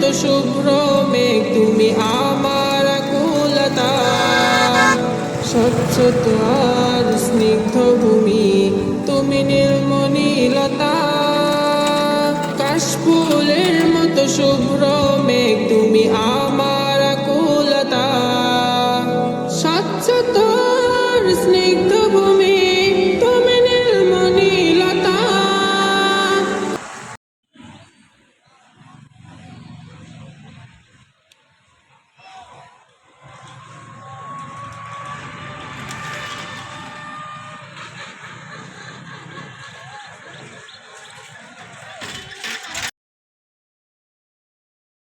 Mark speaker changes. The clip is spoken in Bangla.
Speaker 1: মতো শুভ্র মেঘ তুমি আমার আকুলতা। স্বচ্ছ আর স্নিগ্ধ ভূমি তুমি নির্মলীলতা। কাশফুলের মতো শুভ্র